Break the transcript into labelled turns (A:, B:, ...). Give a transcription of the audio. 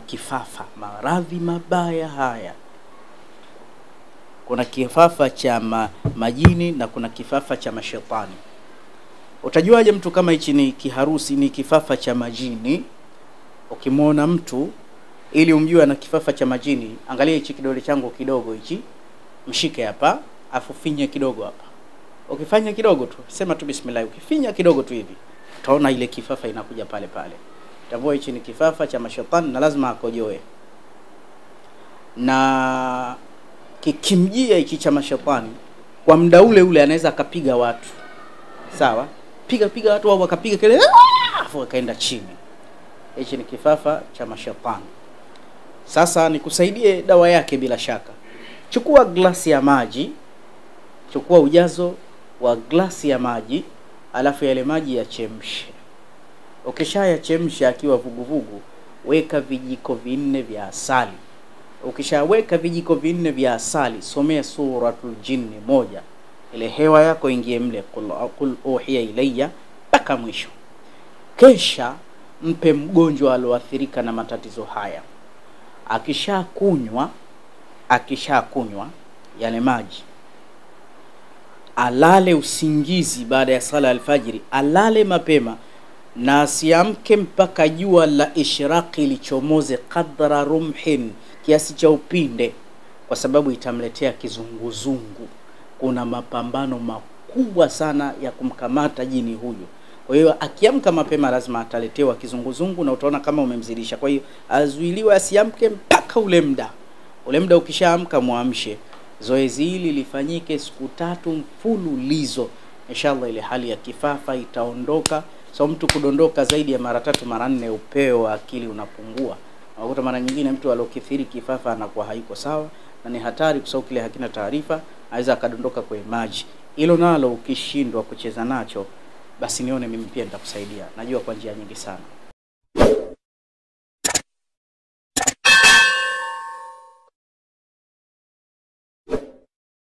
A: kifafa, maradhi mabaya haya. Kuna kifafa cha majini na kuna kifafa cha mashetani. Utajuaje mtu kama hichi ni kiharusi, ni kifafa cha majini? Ukimwona mtu ili umjue ana kifafa cha majini, angalia hichi kidole changu kidogo hichi, mshike hapa, afu finya kidogo hapa. Ukifanya kidogo tu, sema tu bismillah, ukifinya kidogo tu hivi, utaona ile kifafa inakuja pale pale. Tambua hichi ni kifafa cha mashetani na lazima akojoe. Na kikimjia hichi cha mashetani, kwa muda ule ule anaweza akapiga watu. Sawa? Piga watu au akapiga kelele, afu akaenda chini. Hichi ni kifafa cha mashetani. Sasa nikusaidie dawa yake bila shaka. Chukua glasi ya maji, chukua ujazo wa glasi ya maji, alafu yale maji yachemshe. Ukishayachemsha akiwa vuguvugu, weka vijiko 4 vya asali. Ukishaweka vijiko 4 vya asali, somea suratul jinni 1. Ile hewa yako ingie mle, qul uhiya ilayya, mpaka mwisho. Kisha mpe mgonjwa alioathirika na matatizo haya. Akishakunywa yale maji, alale usingizi baada ya sala alfajiri, alale mapema na asiamke mpaka jua la ishraqi lichomoze qadra rumhin, kiasi cha upinde, kwa sababu itamletea kizunguzungu. Kuna mapambano makubwa sana ya kumkamata jini huyu. Kwa hiyo akiamka mapema lazima ataletewa kizunguzungu na utaona kama umemzidisha. Kwa hiyo azuiliwe asiamke mpaka ule muda. Ule muda ukishaamka muamshe. Zoezi hili lifanyike siku 3 mfululizo. Inshallah ile hali ya kifafa itaondoka. So mtu kudondoka zaidi ya mara 3 mara 4, upeo wa akili unapungua. Unakuta mara nyingine mtu alokithiri kifafa anakuwa haiko sawa na ni hatari, kwa sababu kile hakina taarifa, aweza akadondoka kwenye maji. Hilo nalo ukishindwa kucheza nacho, basi nione mimi pia nitakusaidia. Najua kwa njia nyingi sana.